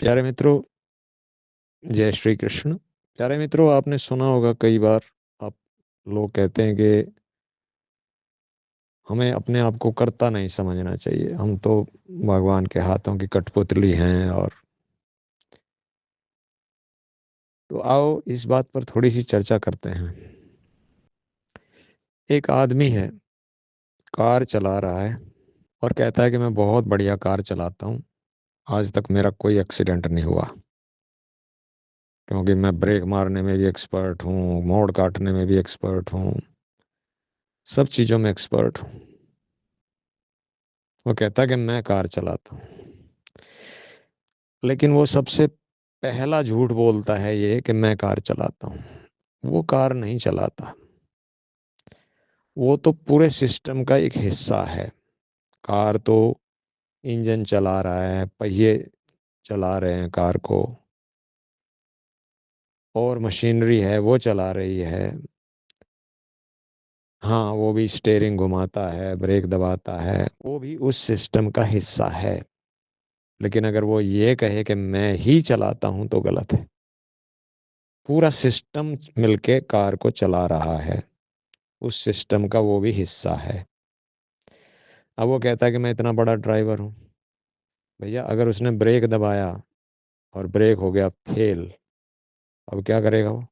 प्यारे मित्रों, जय श्री कृष्ण। प्यारे मित्रों, आपने सुना होगा कई बार आप लोग कहते हैं कि हमें अपने आप को कर्ता नहीं समझना चाहिए, हम तो भगवान के हाथों की कठपुतली हैं। और तो आओ इस बात पर थोड़ी सी चर्चा करते हैं। एक आदमी है, कार चला रहा है और कहता है कि मैं बहुत बढ़िया कार चलाता हूँ, आज तक मेरा कोई एक्सीडेंट नहीं हुआ, क्योंकि मैं ब्रेक मारने में भी एक्सपर्ट हूँ, मोड़ काटने में भी एक्सपर्ट हूँ, सब चीज़ों में एक्सपर्ट हूँ। वो कहता है कि मैं कार चलाता हूँ, लेकिन वो सबसे पहला झूठ बोलता है ये कि मैं कार चलाता हूँ। वो कार नहीं चलाता, वो तो पूरे सिस्टम का एक हिस्सा है। कार तो इंजन चला रहा है, पहिए चला रहे हैं कार को, और मशीनरी है वो चला रही है। हाँ, वो भी स्टेयरिंग घुमाता है, ब्रेक दबाता है, वो भी उस सिस्टम का हिस्सा है। लेकिन अगर वो ये कहे कि मैं ही चलाता हूँ तो गलत है। पूरा सिस्टम मिलके कार को चला रहा है, उस सिस्टम का वो भी हिस्सा है। अब वो कहता है कि मैं इतना बड़ा ड्राइवर हूँ। भैया, अगर उसने ब्रेक दबाया और ब्रेक हो गया फेल, अब क्या करेगा वो?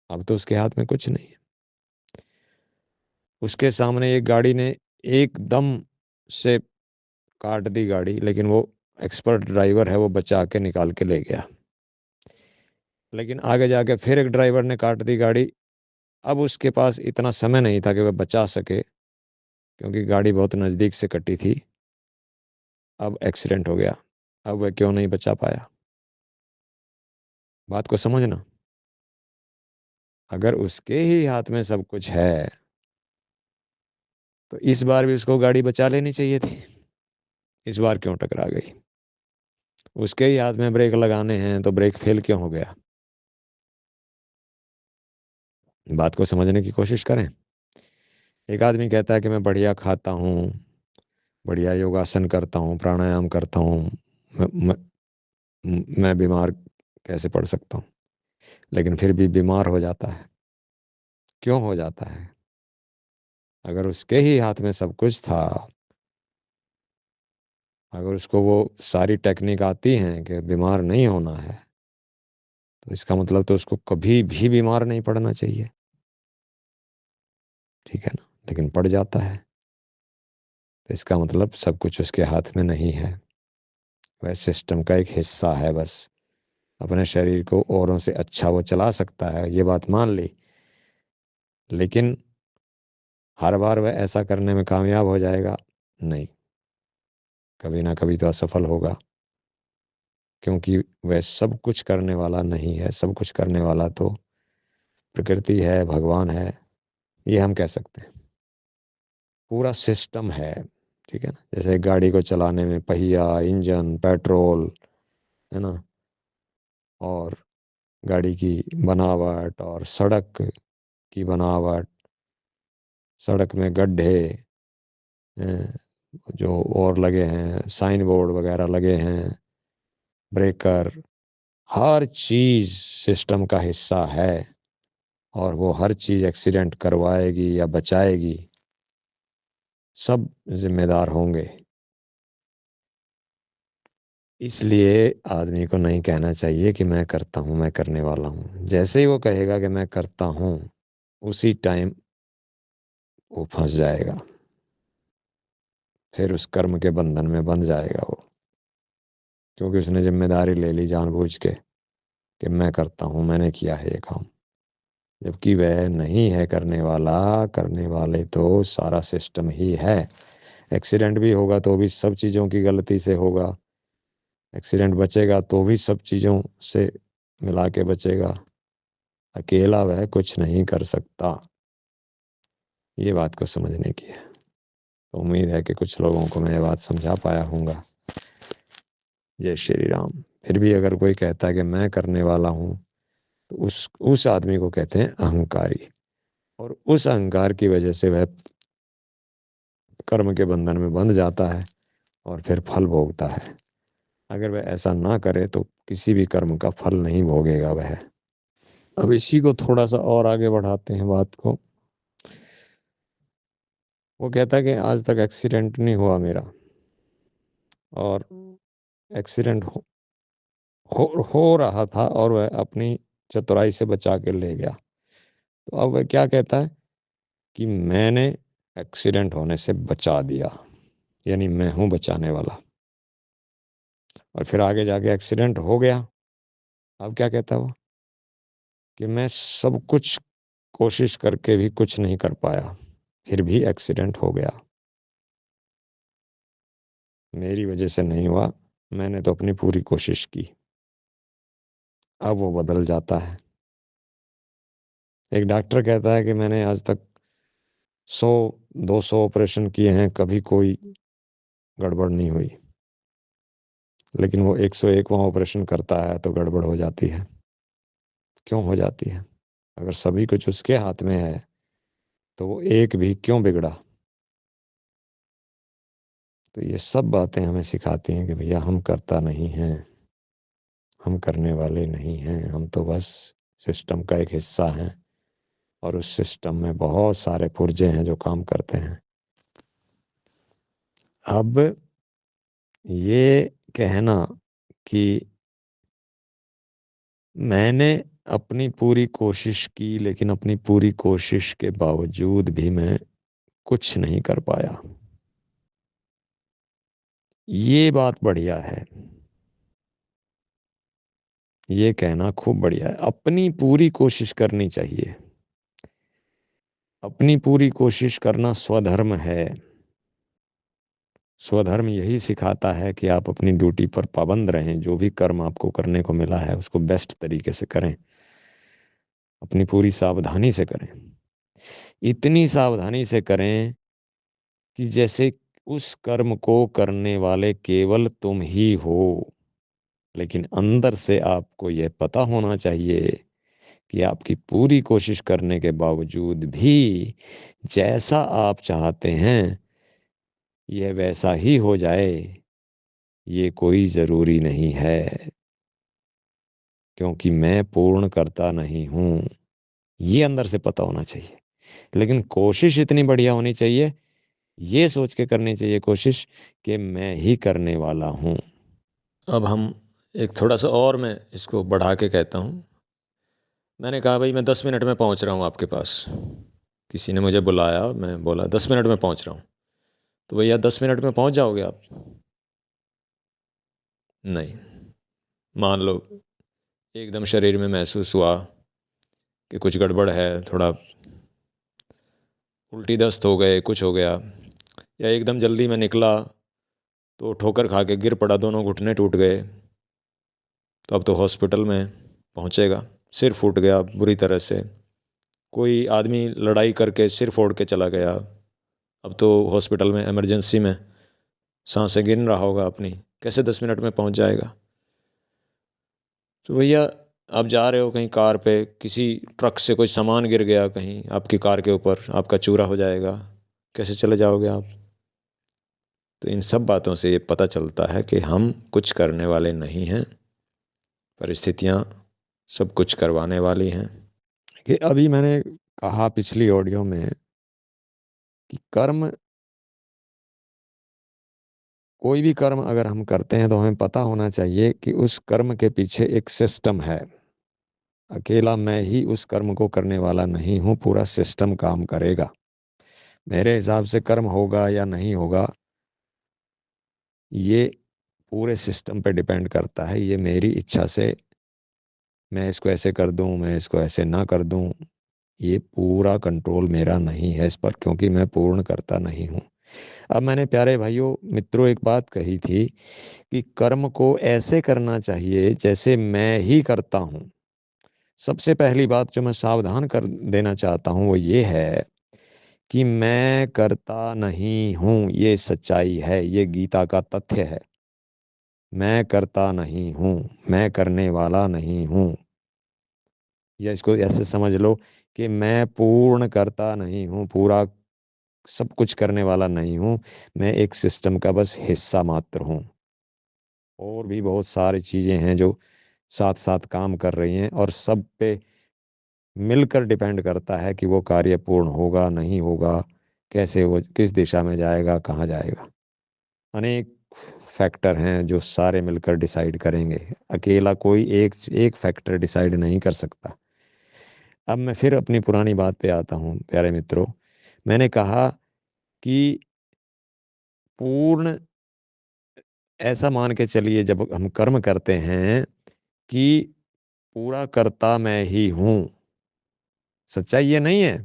अब तो उसके हाथ में कुछ नहीं है। उसके सामने एक गाड़ी ने एकदम से काट दी गाड़ी, लेकिन वो एक्सपर्ट ड्राइवर है, वो बचा के निकाल के ले गया। लेकिन आगे जाके फिर एक ड्राइवर ने काट दी गाड़ी। अब उसके पास इतना समय नहीं था कि वह बचा सके, क्योंकि गाड़ी बहुत नज़दीक से कटी थी। अब एक्सीडेंट हो गया। अब वह क्यों नहीं बचा पाया? बात को समझना। अगर उसके ही हाथ में सब कुछ है, तो इस बार भी उसको गाड़ी बचा लेनी चाहिए थी। इस बार क्यों टकरा गई? उसके ही हाथ में ब्रेक लगाने हैं तो ब्रेक फेल क्यों हो गया? बात को समझने की कोशिश करें। एक आदमी कहता है कि मैं बढ़िया खाता हूँ, बढ़िया योगासन करता हूँ, प्राणायाम करता हूँ, मैं, मैं, मैं बीमार कैसे पड़ सकता हूँ? लेकिन फिर भी बीमार हो जाता है। क्यों हो जाता है? अगर उसके ही हाथ में सब कुछ था, अगर उसको वो सारी टेक्निक आती हैं कि बीमार नहीं होना है, तो इसका मतलब तो उसको कभी भी बीमार नहीं पड़ना चाहिए। ठीक है ना? लेकिन पड़ जाता है, तो इसका मतलब सब कुछ उसके हाथ में नहीं है। वह सिस्टम का एक हिस्सा है बस। अपने शरीर को औरों से अच्छा वो चला सकता है, ये बात मान ली, लेकिन हर बार वह ऐसा करने में कामयाब हो जाएगा? नहीं, कभी ना कभी तो असफल होगा। क्योंकि वह सब कुछ करने वाला नहीं है। सब कुछ करने वाला तो प्रकृति है, भगवान है, ये हम कह सकते हैं। पूरा सिस्टम है। ठीक है ना? जैसे एक गाड़ी को चलाने में पहिया, इंजन, पेट्रोल, है ना, और गाड़ी की बनावट और सड़क की बनावट, सड़क में गड्ढे, जो और लगे हैं, साइन बोर्ड वगैरह लगे हैं, ब्रेकर, हर चीज सिस्टम का हिस्सा है। और वो हर चीज एक्सीडेंट करवाएगी या बचाएगी, सब जिम्मेदार होंगे। इसलिए आदमी को नहीं कहना चाहिए कि मैं करता हूँ, मैं करने वाला हूँ। जैसे ही वो कहेगा कि मैं करता हूँ, उसी टाइम वो फंस जाएगा। फिर उस कर्म के बंधन में बंध जाएगा वो, क्योंकि उसने जिम्मेदारी ले ली जानबूझ के कि मैं करता हूँ, मैंने किया है ये काम। जबकि वह नहीं है करने वाला। करने वाले तो सारा सिस्टम ही है। एक्सीडेंट भी होगा तो भी सब चीज़ों की गलती से होगा। एक्सीडेंट बचेगा तो भी सब चीज़ों से मिला के बचेगा। अकेला वह कुछ नहीं कर सकता। ये बात को समझने की है। तो उम्मीद है कि कुछ लोगों को मैं ये बात समझा पाया हूँगा। जय श्री राम। फिर भी अगर कोई कहता है कि मैं करने वाला हूँ, तो उस आदमी को कहते हैं अहंकारी। और उस अहंकार की वजह से वह कर्म के बंधन में बंध जाता है और फिर फल भोगता है। अगर वह ऐसा ना करे तो किसी भी कर्म का फल नहीं भोगेगा वह। अब इसी को थोड़ा सा और आगे बढ़ाते हैं बात को। वो कहता है कि आज तक एक्सीडेंट नहीं हुआ मेरा, और एक्सीडेंट हो रहा था और वह अपनी चतुराई से बचा के ले गया। तो अब वह क्या कहता है कि मैंने एक्सीडेंट होने से बचा दिया, यानी मैं हूं बचाने वाला। और फिर आगे जाके एक्सीडेंट हो गया। अब क्या कहता है वो कि मैं सब कुछ कोशिश करके भी कुछ नहीं कर पाया, फिर भी एक्सीडेंट हो गया। मेरी वजह से नहीं हुआ, मैंने तो अपनी पूरी कोशिश की। अब वो बदल जाता है। एक डॉक्टर कहता है कि मैंने आज तक 100-200 ऑपरेशन किए हैं, कभी कोई गड़बड़ नहीं हुई। लेकिन वो 101वां ऑपरेशन करता है तो गड़बड़ हो जाती है। क्यों हो जाती है? अगर सभी कुछ उसके हाथ में है तो वो एक भी क्यों बिगड़ा? तो ये सब बातें हमें सिखाती हैं कि भैया हम करता नहीं हैं, हम करने वाले नहीं हैं, हम तो बस सिस्टम का एक हिस्सा हैं। और उस सिस्टम में बहुत सारे पुर्जे हैं जो काम करते हैं। अब ये कहना कि मैंने अपनी पूरी कोशिश की लेकिन अपनी पूरी कोशिश के बावजूद भी मैं कुछ नहीं कर पाया, ये बात बढ़िया है। ये कहना खूब बढ़िया है। अपनी पूरी कोशिश करनी चाहिए। अपनी पूरी कोशिश करना स्वधर्म है। स्वधर्म यही सिखाता है कि आप अपनी ड्यूटी पर पाबंद रहें, जो भी कर्म आपको करने को मिला है उसको बेस्ट तरीके से करें, अपनी पूरी सावधानी से करें। इतनी सावधानी से करें कि जैसे उस कर्म को करने वाले केवल तुम ही हो। लेकिन अंदर से आपको यह पता होना चाहिए कि आपकी पूरी कोशिश करने के बावजूद भी जैसा आप चाहते हैं यह वैसा ही हो जाए, ये कोई जरूरी नहीं है, क्योंकि मैं पूर्ण करता नहीं हूं। ये अंदर से पता होना चाहिए। लेकिन कोशिश इतनी बढ़िया होनी चाहिए, ये सोच के करनी चाहिए कोशिश कि मैं ही करने वाला हूं। अब हम एक थोड़ा सा और मैं इसको बढ़ा के कहता हूँ। मैंने कहा भाई मैं 10 मिनट में पहुँच रहा हूँ आपके पास। किसी ने मुझे बुलाया, मैं बोला 10 मिनट में पहुँच रहा हूँ। तो भैया 10 मिनट में पहुँच जाओगे आप? नहीं। मान लो एकदम शरीर में महसूस हुआ कि कुछ गड़बड़ है, थोड़ा उल्टी दस्त हो गए, कुछ हो गया, या एकदम जल्दी में निकला तो ठोकर खा के गिर पड़ा, दोनों घुटने टूट गए, तो अब तो हॉस्पिटल में पहुँचेगा। सिर फूट गया बुरी तरह से, कोई आदमी लड़ाई करके सिर फोड़ के चला गया, अब तो हॉस्पिटल में इमरजेंसी में सांसें गिन रहा होगा अपनी, कैसे 10 मिनट में पहुंच जाएगा? तो भैया आप जा रहे हो कहीं कार पे, किसी ट्रक से कोई सामान गिर गया कहीं आपकी कार के ऊपर, आपका चूरा हो जाएगा, कैसे चले जाओगे आप? तो इन सब बातों से ये पता चलता है कि हम कुछ करने वाले नहीं हैं, परिस्थितियाँ सब कुछ करवाने वाली हैं। कि अभी मैंने कहा पिछली ऑडियो में कि कर्म, कोई भी कर्म अगर हम करते हैं तो हमें पता होना चाहिए कि उस कर्म के पीछे एक सिस्टम है। अकेला मैं ही उस कर्म को करने वाला नहीं हूं, पूरा सिस्टम काम करेगा। मेरे हिसाब से कर्म होगा या नहीं होगा ये पूरे सिस्टम पे डिपेंड करता है। ये मेरी इच्छा से मैं इसको ऐसे कर दूं, मैं इसको ऐसे ना कर दूं, ये पूरा कंट्रोल मेरा नहीं है इस पर, क्योंकि मैं पूर्ण करता नहीं हूं। अब मैंने प्यारे भाइयों मित्रों एक बात कही थी कि कर्म को ऐसे करना चाहिए जैसे मैं ही करता हूं। सबसे पहली बात जो मैं सावधान कर देना चाहता हूं वो ये है कि मैं करता नहीं हूं, ये सच्चाई है, ये गीता का तथ्य है। मैं करता नहीं हूं, मैं करने वाला नहीं हूं। या इसको ऐसे समझ लो कि मैं पूर्ण करता नहीं हूं, पूरा सब कुछ करने वाला नहीं हूं। मैं एक सिस्टम का बस हिस्सा मात्र हूं। और भी बहुत सारी चीज़ें हैं जो साथ-साथ काम कर रही हैं और सब पे मिलकर डिपेंड करता है कि वो कार्य पूर्ण होगा, नहीं होगा, कैसे वो किस दिशा में जाएगा, कहाँ जाएगा। अनेक फैक्टर हैं जो सारे मिलकर डिसाइड करेंगे। अकेला कोई एक एक फैक्टर डिसाइड नहीं कर सकता। अब मैं फिर अपनी पुरानी बात पे आता हूँ प्यारे मित्रों। मैंने कहा कि पूर्ण ऐसा मान के चलिए जब हम कर्म करते हैं कि पूरा कर्ता मैं ही हूँ। सच्चाई ये नहीं है।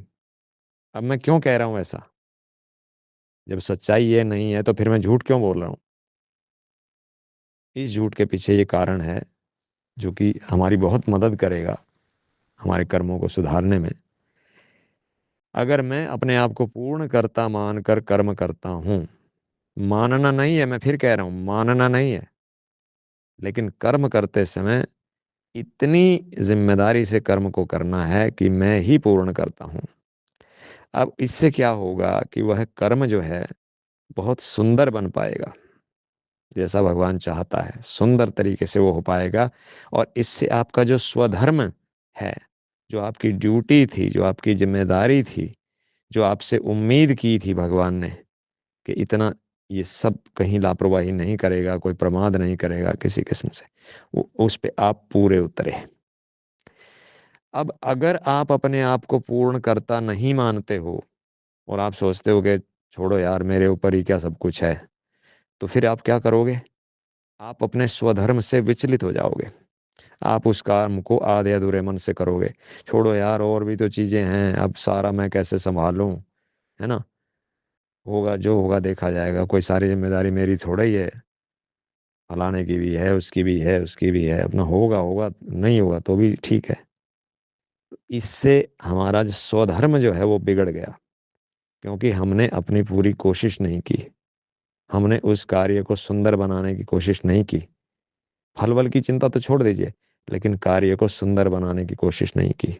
अब मैं क्यों कह रहा हूँ ऐसा? जब सच्चाई ये नहीं है तो फिर मैं झूठ क्यों बोल रहा हूँ? इस झूठ के पीछे ये कारण है जो कि हमारी बहुत मदद करेगा हमारे कर्मों को सुधारने में। अगर मैं अपने आप को पूर्ण कर्ता मानकर कर्म करता हूँ, मानना नहीं है, मैं फिर कह रहा हूँ, मानना नहीं है, लेकिन कर्म करते समय इतनी ज़िम्मेदारी से कर्म को करना है कि मैं ही पूर्ण करता हूँ। अब इससे क्या होगा कि वह कर्म जो है बहुत सुंदर बन पाएगा, जैसा भगवान चाहता है, सुंदर तरीके से वो हो पाएगा और इससे आपका जो स्वधर्म है, जो आपकी ड्यूटी थी, जो आपकी ज़िम्मेदारी थी, जो आपसे उम्मीद की थी भगवान ने कि इतना ये सब कहीं लापरवाही नहीं करेगा, कोई प्रमाद नहीं करेगा किसी किस्म से, वो उस पे आप पूरे उतरे। अब अगर आप अपने आप को पूर्णकर्ता नहीं मानते हो और आप सोचते हो कि छोड़ो यार मेरे ऊपर ही क्या सब कुछ है, तो फिर आप क्या करोगे? आप अपने स्वधर्म से विचलित हो जाओगे। आप उस काम को आधे-अधूरे मन से करोगे। छोड़ो यार और भी तो चीज़ें हैं, अब सारा मैं कैसे सँभालूँ, है ना? होगा जो होगा देखा जाएगा, कोई सारी ज़िम्मेदारी मेरी थोड़ा ही है, फलाने की भी है, उसकी भी है, उसकी भी है, अपना होगा, होगा, नहीं होगा तो भी ठीक है। इससे हमारा जो स्वधर्म जो है वो बिगड़ गया, क्योंकि हमने अपनी पूरी कोशिश नहीं की। हमने उस कार्य को सुंदर बनाने की कोशिश नहीं की। फल-वल की चिंता तो छोड़ दीजिए, लेकिन कार्य को सुंदर बनाने की कोशिश नहीं की।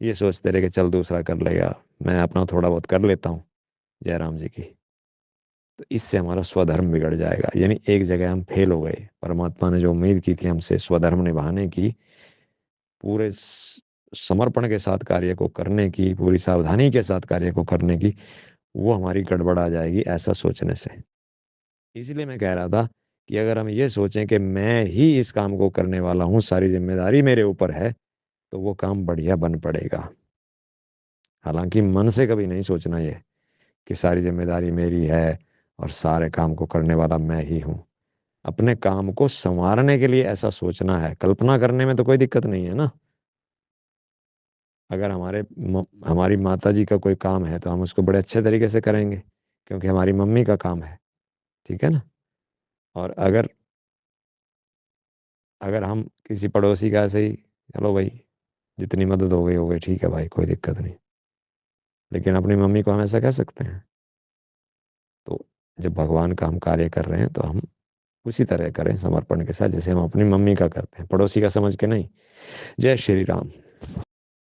ये सोचते रहे कि चल दूसरा कर लेगा, मैं अपना थोड़ा बहुत कर लेता हूँ, जयराम जी की। तो इससे हमारा स्वधर्म बिगड़ जाएगा, यानी एक जगह हम फेल हो गए। परमात्मा ने जो उम्मीद की थी हमसे स्वधर्म निभाने की, पूरे समर्पण के साथ कार्य को करने की, पूरी सावधानी के साथ कार्य को करने की, वो हमारी गड़बड़ा जाएगी ऐसा सोचने से। इसीलिए मैं कह रहा था कि अगर हम ये सोचें कि मैं ही इस काम को करने वाला हूँ, सारी ज़िम्मेदारी मेरे ऊपर है, तो वो काम बढ़िया बन पड़ेगा। हालाँकि मन से कभी नहीं सोचना ये कि सारी ज़िम्मेदारी मेरी है और सारे काम को करने वाला मैं ही हूँ। अपने काम को सँवारने के लिए ऐसा सोचना है, कल्पना करने में तो कोई दिक्कत नहीं है ना। अगर हमारी माताजी का कोई काम है, तो हम उसको बड़े अच्छे तरीके से करेंगे, क्योंकि हमारी मम्मी का काम है, ठीक है ना? और अगर अगर हम किसी पड़ोसी का ऐसे ही, चलो भई, जितनी मदद हो गई, ठीक है भाई, कोई दिक्कत नहीं। लेकिन अपनी मम्मी को हम ऐसा कह सकते हैं? तो जब भगवान का हम कार्य कर रहे हैं, तो हम उसी तरह करें समर्पण के साथ, जैसे हम अपनी मम्मी का करते हैं, पड़ोसी का समझ के नहीं। जय श्री राम।